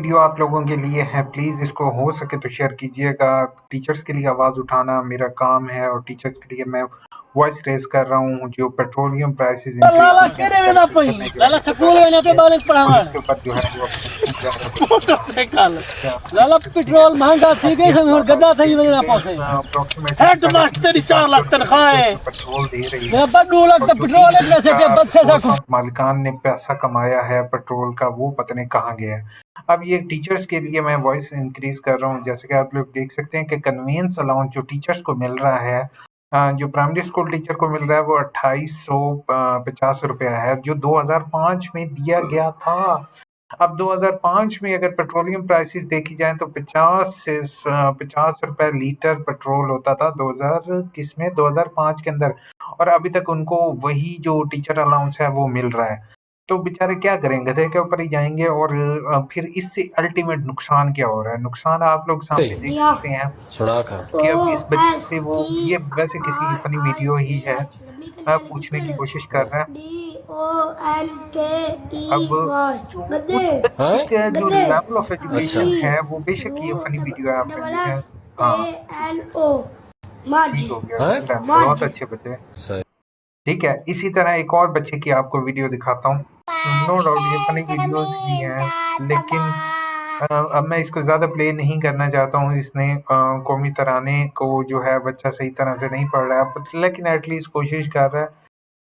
Video आप लोगों के लिए है, प्लीज़ इसको हो सके तो शेयर कीजिएगा। टीचर्स के लिए आवाज़ उठाना मेरा काम है और टीचर्स के लिए मैं वॉइस रेज़ कर रहा हूँ। जो पेट्रोलियम प्राइसेस लाला केरे में ना पई लाला स्कूल में पे बालिक पढ़ावा उसके ऊपर जो है वो मोटरसाइकिल लाला पेट्रोल महंगा थी गई से और गद्दा थई वजह पहुंचे हेड मास्टर 4 लाख तनख्वाह है पेट्रोल दे रही है। मेरा पर 2 लाख का पेट्रोल है कैसे के बच्चे से मालिकान ने पैसा कमाया है पेट्रोल का, वो पता नहीं कहाँ गया है। अब ये टीचर्स के लिए मैं वॉइस इंक्रीज कर रहा हूँ। जैसे कि आप लोग देख सकते हैं कि कन्वीनियंस अलाउंस जो टीचर्स को मिल रहा है, जो प्राइमरी स्कूल टीचर को मिल रहा है वो 2850 रुपया है, जो 2005 में दिया गया था। अब 2005 में अगर पेट्रोलियम प्राइसेस देखी जाए तो 50 रुपए लीटर पेट्रोल होता था 2005 के अंदर, और अभी तक उनको वही जो टीचर अलाउंस है वो मिल रहा है। तो बेचारे क्या करेंगे, गधे के ऊपर ही जाएंगे। और फिर इससे अल्टीमेट नुकसान क्या हो रहा है, नुकसान आप लोग सामने देख सकते हैं कि अब इस बच्चे से वो, ये वैसे किसी फनी वीडियो ही है, पूछने की कोशिश कर रहा है। अब जो बच्चे जो लेवल ऑफ एजुकेशन है वो, बेशक ये फनी वीडियो है आपने देखा, ठीक हो गया, बहुत अच्छे बच्चे। ठीक है, इसी तरह एक और बच्चे की आपको वीडियो दिखाता हूँ। नो डाउट ये फनी वीडियोस ही हैं, लेकिन अब मैं इसको ज़्यादा प्ले नहीं करना चाहता हूँ। इसने कौमी तराने को जो है बच्चा सही तरह से नहीं पढ़ रहा है, लेकिन एटलीस्ट कोशिश कर रहा है।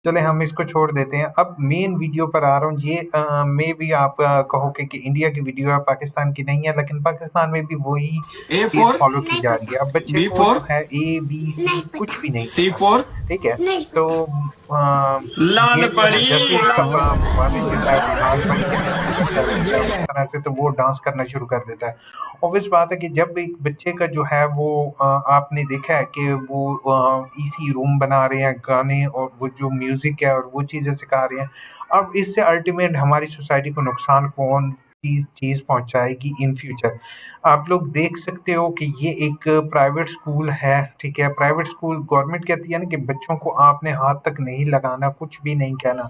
चले हम इसको छोड़ देते हैं। अब मेन वीडियो पर आ रहा हूँ। ये मे भी आप कहोगे कि इंडिया की वीडियो है, पाकिस्तान की नहीं है, लेकिन पाकिस्तान में भी वही चीज फॉलो की जा रही है। अब बच्चे को जो है ABC कुछ भी नहीं, C4, ठीक है। तो जैसे इस तरह से तो वो डांस करना शुरू कर देता है। ऑब्वियस बात है कि जब एक बच्चे का जो है वो आपने देखा है कि वो इसी रूम बना रहे हैं गाने, और वो जो म्यूजिक है और वो चीज़ें सिखा रहे हैं। अब इससे अल्टीमेट हमारी सोसाइटी को नुकसान कौन चीज़ पहुंचाएगी इन फ्यूचर। आप लोग देख सकते हो कि ये एक प्राइवेट स्कूल है, ठीक है। प्राइवेट स्कूल, गवर्नमेंट कहती है ना कि बच्चों को आपने हाथ तक नहीं लगाना, कुछ भी नहीं कहना।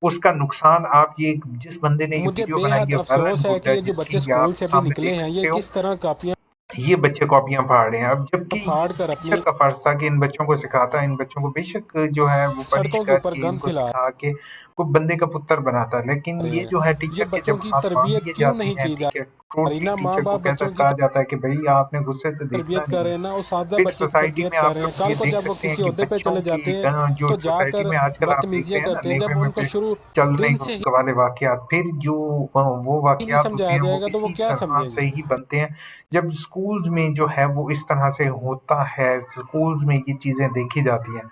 उसका नुकसान आप ये जिस बंदे ने ये मुझे वीडियो बनाई बेहद है, अफसोस है कि ये जो बच्चे स्कूल से भी निकले हैं ये किस तरह कापियां ये बच्चे कॉपियां फाड़ रहे हैं। अब जबकि फाड़ कर टीचर अपनी का फर्ज था कि इन बच्चों को सिखाता, इन बच्चों को बेशक जो है वो पनिश सड़कों के ऊपर करके गंद इनको फैला सिखा के को बंदे का पुत्र बनाता, लेकिन रहे ये हैं। जो है ये टीचर के बच्चों जब की हाथ मान तरबियत लिए क्यों जाते नहीं हैं, की जा ठीक है, रही? टोटली ना माँ टीचर को बाप कहता बच्चों की कहा जाता है कि भाई आपने गुस्से से देखना तरबियत कर नहीं रहे है। हैं, ना उसाजा फिर बच्चे की सोसाइटी तरबियत में कर आप रहे हैं। लोग कल ये को देख जब वो सकते हैं किसी कि ओहदे पे बच्चों चले की जाते हैं जो तो सोसाइटी जाकर में आजकल आप देखते बदतमीजियां हैं ना, करते हैं। जब नेवे में उनको फिर शुरू चल रहे दिन से हैं वाले वाकयात, फिर जो वो ही नहीं वाकयात होते समझाया हैं वो जाएगा तो वो इसी क्या तरह समझेंगे? से ही बनते हैं। जब स्कूल्स में जो है वो इस तरह से होता है, स्कूल्स में ये चीज़ें देखी जाती हैं।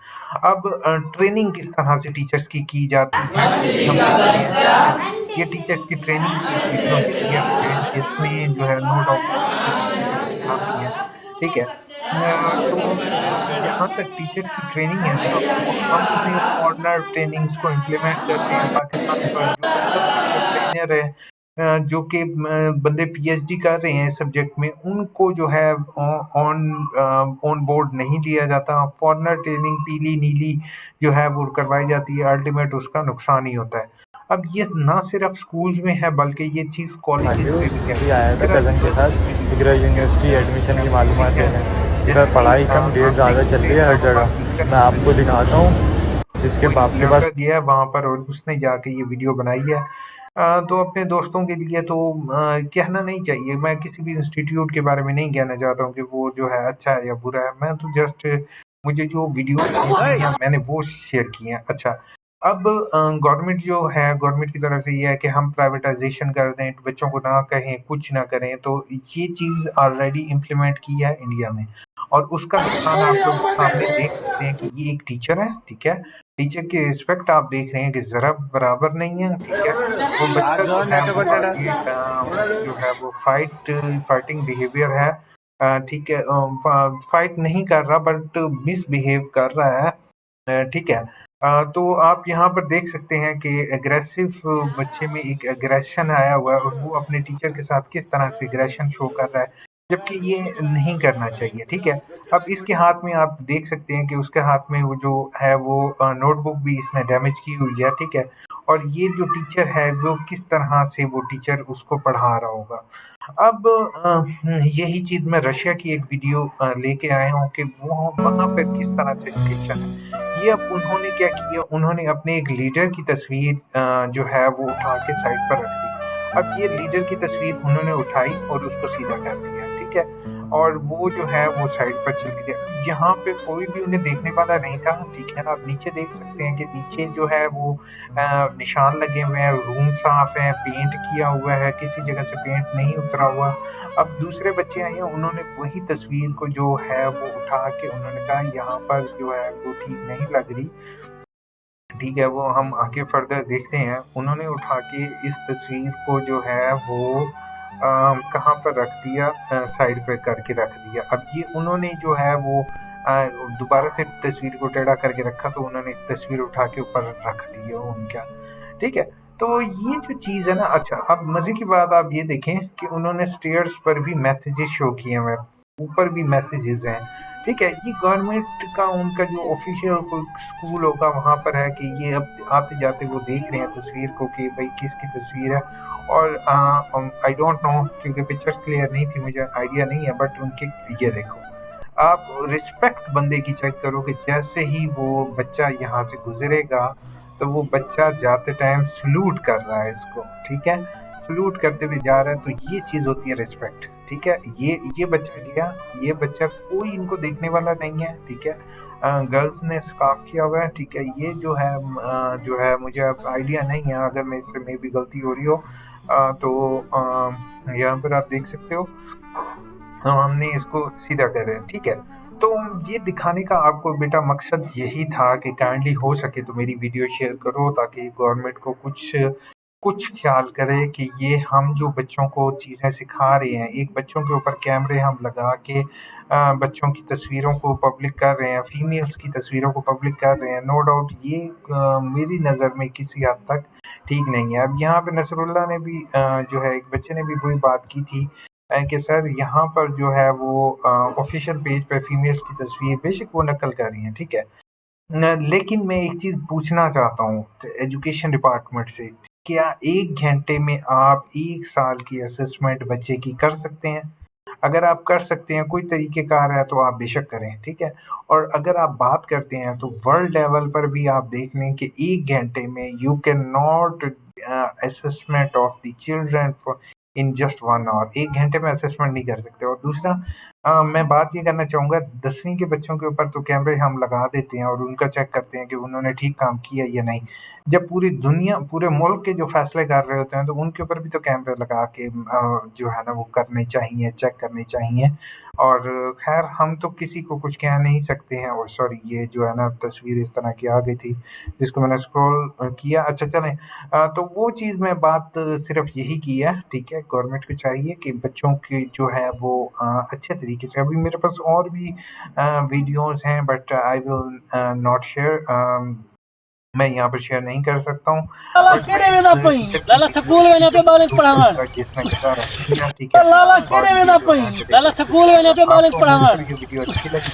अब ट्रेनिंग किस तरह से टीचर्स की जाती है, हम देखते हैं। ये टीचर्स की ट्रेनिंग टीचरों के लिए है, जिसमें जो है नो डाउट चीज़ें सिखाती हैं, ठीक है। तो जहाँ तक टीचर्स की ट्रेनिंग है ना, वो हम अपने फॉरेनर ट्रेनिंग्स को इम्प्लीमेंट करते हैं। पाकिस्तान में जो अच्छे-अच्छे जो ट्रेनर हैं, जो कि बंदे पीएचडी कर रहे हैं इस सब्जेक्ट में, उनको जो है ऑन बोर्ड नहीं लिया जाता। फॉरेनर ट्रेनिंग पीली-नीली जो है वो करवाई जाती है, अल्टीमेट उसका नुकसान ही होता है। अब ये ना सिर्फ स्कूल्स में है बल्कि ये चीज़ कॉलेजेस में भी है। अभी आया था फिर कज़न के साथ इधर यूनिवर्सिटी एडमिशन की मालूमात लेने। इधर पढ़ाई कम, डेट ज़्यादा चल रही है हर जगह। मैं आपको दिखाता हूँ जिसके बाप के पास गया है वहाँ पर और उसने जाके ये वीडियो बनाई है। तो अपने दोस्तों के लिए तो कहना नहीं चाहिए। मैं किसी भी इंस्टीट्यूट के बारे में नहीं कहना चाहता हूँ कि वो जो है अच्छा है या बुरा है। मैं तो जस्ट मुझे जो वीडियो मैंने वो शेयर की हैं। अच्छा, अब गवर्नमेंट जो है, गवर्नमेंट की तरफ से ये है कि हम प्राइवेटाइजेशन कर दें, बच्चों को ना कहें, कुछ ना करें। तो ये चीज़ ऑलरेडी इम्प्लीमेंट की है इंडिया में, और उसका नुकसान आप लोग सामने देख सकते हैं कि ये एक टीचर है, ठीक है। टीचर की रिस्पेक्ट आप देख रहे हैं कि ज़रा बराबर नहीं है, ठीक है। वो बच्चा जो है जो है वो फाइटिंग बिहेवियर है, ठीक है। फाइट नहीं कर रहा बट मिसबिहेव कर रहा है, ठीक है। तो आप यहाँ पर देख सकते हैं कि एग्रेसिव बच्चे में एक एग्रेशन आया हुआ है, और वो अपने टीचर के साथ किस तरह से एग्रेशन शो कर रहा है, जबकि ये नहीं करना चाहिए, ठीक है। अब इसके हाथ में आप देख सकते हैं कि उसके हाथ में वो जो है वो नोटबुक भी इसने डैमेज की हुई है, ठीक है। और ये जो टीचर है वो किस तरह से वो टीचर उसको पढ़ा रहा होगा। अब यही चीज़ मैं रशिया की एक वीडियो लेके आया हूँ कि वो वहाँ पे किस तरह से एजुकेशन है। ये अब उन्होंने क्या किया, उन्होंने अपने एक लीडर की तस्वीर जो है वो उठा के साइड पर रख दी। अब ये लीडर की तस्वीर उन्होंने उठाई और उसको सीधा कर दिया, ठीक है? और वो जो है वो साइड पर चले गए। अब यहाँ पे कोई भी उन्हें देखने वाला नहीं था, ठीक है ना? आप नीचे देख सकते हैं कि नीचे जो है वो निशान लगे हुए हैं, रूम साफ है, पेंट किया हुआ है, किसी जगह से पेंट नहीं उतरा हुआ। अब दूसरे बच्चे आए हैं, उन्होंने वही तस्वीर को जो है वो उठा के उन्होंने कहा यहाँ पर जो है वो ठीक नहीं लग रही, ठीक है? वो हम आगे फर्दर देखते हैं। उन्होंने उठा के इस तस्वीर को जो है वो कहाँ पर रख दिया, साइड पे करके रख दिया। अब ये उन्होंने जो है वो दोबारा से तस्वीर को टेढ़ा करके रखा, तो उन्होंने तस्वीर उठा के ऊपर रख दी है उनका, ठीक है? तो ये जो चीज़ है ना, अच्छा अब मज़े की बात आप ये देखें कि उन्होंने स्टेयर्स पर भी मैसेजेस शो किए हुए हैं, ऊपर भी मैसेजेस हैं, ठीक है? ये गवर्नमेंट का उनका जो ऑफिशियल कोई स्कूल होगा वहाँ पर है कि ये अब आते-जाते वो देख रहे हैं तस्वीर को कि भाई किसकी तस्वीर है। और आई डोंट नो क्योंकि पिक्चर्स क्लियर नहीं थी, मुझे आइडिया नहीं है, बट उनके ये देखो, आप रिस्पेक्ट बंदे की चेक करो कि जैसे ही वो बच्चा यहाँ से गुजरेगा तो वो बच्चा जाते टाइम सलूट कर रहा है इसको, ठीक है? सलूट करते हुए जा रहा है, तो ये चीज़ होती है रिस्पेक्ट, ठीक है? ये बच्चा गया, ये बच्चा कोई इनको देखने वाला नहीं है, ठीक है? गर्ल्स ने स्कार्फ किया हुआ है, ठीक है? ये जो है मुझे अब आइडिया नहीं है, अगर मेरे से मे बी गलती हो रही हो तो यहाँ पर आप देख सकते हो, हमने इसको सीधा कर है, ठीक है? तो ये दिखाने का आपको बेटा मकसद यही था कि काइंडली हो सके तो मेरी वीडियो शेयर करो, ताकि गवर्नमेंट को कुछ ख्याल करे कि ये हम जो बच्चों को चीज़ें सिखा रहे हैं, एक बच्चों के ऊपर कैमरे हम लगा के बच्चों की तस्वीरों को पब्लिक कर रहे हैं, फीमेल्स की तस्वीरों को पब्लिक कर रहे हैं, नो डाउट ये मेरी नज़र में किसी हद तक ठीक नहीं है। अब यहाँ पे नसरुल्लाह ने भी जो है एक बच्चे ने भी वही बात की थी कि सर यहाँ पर जो है वो ऑफिशियल पेज पे फीमेल्स की तस्वीर बेशक वो नकल कर रही हैं, ठीक है? लेकिन मैं एक चीज़ पूछना चाहता हूँ एजुकेशन डिपार्टमेंट से, क्या 1 घंटे में आप 1 साल की असेसमेंट बच्चे की कर सकते हैं? अगर आप कर सकते हैं, कोई तरीक़ेकार है तो आप बेशक करें, ठीक है? और अगर आप बात करते हैं तो वर्ल्ड लेवल पर भी आप देख लें कि 1 घंटे में you can not assessment of the children for in just 1 hour, 1 घंटे में असेसमेंट नहीं कर सकते। और दूसरा मैं बात ये करना चाहूँगा, 10वीं के बच्चों के ऊपर तो कैमरे हम लगा देते हैं और उनका चेक करते हैं कि उन्होंने ठीक काम किया या नहीं। जब पूरी दुनिया, पूरे मुल्क के जो फैसले कर रहे होते हैं तो उनके ऊपर भी तो कैमरे लगा के जो है ना वो करने चाहिए, चेक करने चाहिए। और ख़ैर हम तो किसी को कुछ कह नहीं सकते हैं। और सॉरी, ये जो है ना तस्वीर इस तरह की आ गई थी जिसको मैंने स्क्रॉल किया। अच्छा चलें, तो वो चीज़ मैं बात सिर्फ़ यही की है, ठीक है? गवर्नमेंट को चाहिए कि बच्चों की जो है वो अच्छे तरीके से, अभी मेरे पास और भी वीडियोज़ हैं but I will not share, मैं यहाँ पर शेयर नहीं कर सकता हूँ। लाला केरे वेदा पई लाला स्कूल वेने पे बालिक पढ़ावन ठीक है, लाला केरे वेदा पई लाला स्कूल वेने पे बालिक पढ़ावन वीडियो अच्छी लगी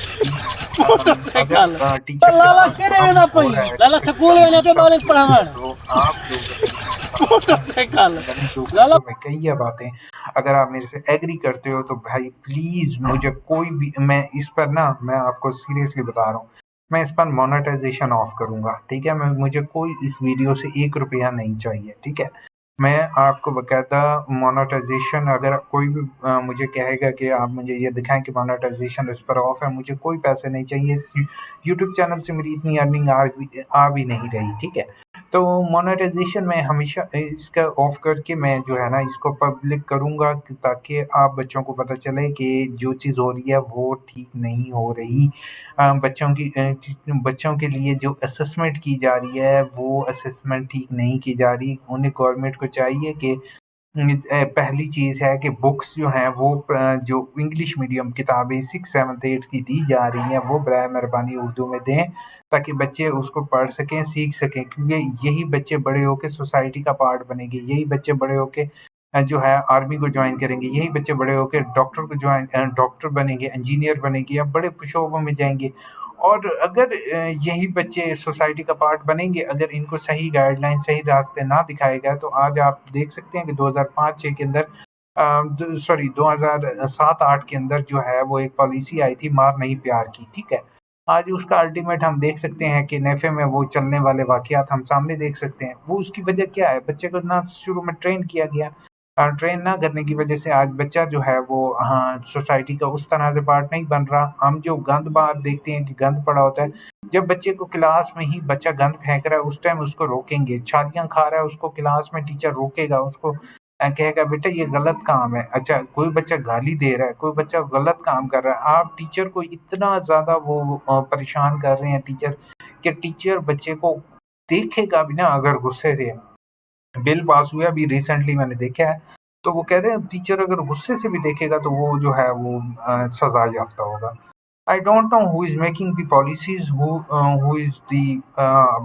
लाला केरे वेदा पई लाला स्कूल वेने पे बालिक पढ़ावन तो आप लाला में कई ये बातें, अगर आप मेरे से एग्री करते हो तो भाई प्लीज़ मुझे कोई भी, मैं इस पर ना, मैं आपको सीरियसली बता रहा हूँ, मैं इस पर मोनेटाइजेशन ऑफ करूँगा, ठीक है? मुझे कोई इस वीडियो से 1 रुपया नहीं चाहिए, ठीक है? मैं आपको बाकायदा मोनेटाइजेशन, अगर कोई भी मुझे कहेगा कि आप मुझे ये दिखाएँ कि मोनेटाइजेशन इस पर ऑफ है, मुझे कोई पैसे नहीं चाहिए। इस यूट्यूब चैनल से मेरी इतनी अर्निंग आ भी नहीं रही, ठीक है? तो मोनेटाइजेशन मैं हमेशा इसका ऑफ करके मैं जो है ना इसको पब्लिक करूँगा ताकि आप बच्चों को पता चले कि जो चीज़ हो रही है वो ठीक नहीं हो रही। बच्चों के लिए जो असेसमेंट की जा रही है वो असेसमेंट ठीक नहीं की जा रही। उन्हें गवर्नमेंट को चाहिए कि पहली चीज़ है कि बुक्स जो हैं वो जो इंग्लिश मीडियम किताबें 6, 7, 8 की दी जा रही हैं वो बराए मेहरबानी उर्दू में दें, ताकि बच्चे उसको पढ़ सकें, सीख सकें, क्योंकि यही बच्चे बड़े होके सोसाइटी का पार्ट बनेंगे, यही बच्चे बड़े होके जो है आर्मी को जॉइन करेंगे, यही बच्चे बड़े होके डॉक्टर बनेंगे, इंजीनियर बनेंगे या बड़े शोबों में जाएँगे। और अगर यही बच्चे सोसाइटी का पार्ट बनेंगे, अगर इनको सही गाइडलाइन, सही रास्ते ना दिखाए गए, तो आज आप देख सकते हैं कि 2005-6 के अंदर सॉरी 2007-8 के अंदर जो है वो एक पॉलिसी आई थी मार नहीं प्यार की, ठीक है। आज उसका अल्टीमेट हम देख सकते हैं कि नेफे में वो चलने वाले वाक़यात हम सामने देख सकते हैं। वो उसकी वजह क्या है? बच्चे को ना शुरू में ट्रेन किया गया। ट्रेन ना करने की वजह से आज बच्चा जो है वो सोसाइटी का उस तरह से पार्ट नहीं बन रहा। हम जो गंद बाहर देखते हैं कि गंद पड़ा होता है, जब बच्चे को क्लास में ही बच्चा गंद फेंक रहा है उस टाइम उसको रोकेंगे। छालियाँ खा रहा है उसको क्लास में टीचर रोकेगा, उसको कहेगा बेटा ये गलत काम है। अच्छा, कोई बच्चा गाली दे रहा है, कोई बच्चा गलत काम कर रहा है, आप टीचर को इतना ज़्यादा वो परेशान कर रहे हैं टीचर, कि टीचर बच्चे को देखेगा भी ना अगर गुस्से से। बिल पास हुआ अभी रिसेंटली मैंने देखा है, तो वो कह रहे हैं टीचर अगर गुस्से से भी देखेगा तो वो जो है वो सज़ा याफ्ता होगा। I don't know who is making the policies, who is the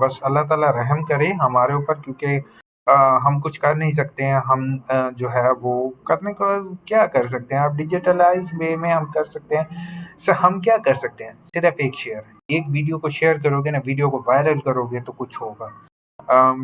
बस अल्लाह ताला रहम करे हमारे ऊपर, क्योंकि हम कुछ कर नहीं सकते हैं। हम जो है वो करने को क्या कर सकते हैं? आप डिजिटलाइज़ वे में हम कर सकते हैं। हम क्या कर सकते हैं? सिर्फ़ एक शेयर। एक वीडियो को शेयर करोगे ना, वीडियो को वायरल करोगे तो कुछ होगा।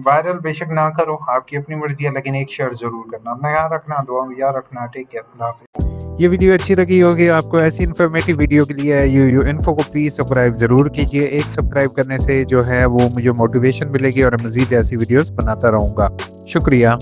वायरल बेशक ना करो, आपकी अपनी मर्ज़ी है, लेकिन एक शेयर ज़रूर करना। अपना ख्याल रखना, दुआ में याद रखना। टेक केयर, अल्लाह हाफ़िज़। ये वीडियो अच्छी लगी होगी आपको, ऐसी इन्फॉर्मेटिव वीडियो के लिए यूट्यूब इन्फो को प्लीज़ सब्सक्राइब ज़रूर कीजिए। एक सब्सक्राइब करने से जो है वो मुझे मोटिवेशन मिलेगी और मज़ीद ऐसी वीडियोस बनाता रहूँगा। शुक्रिया।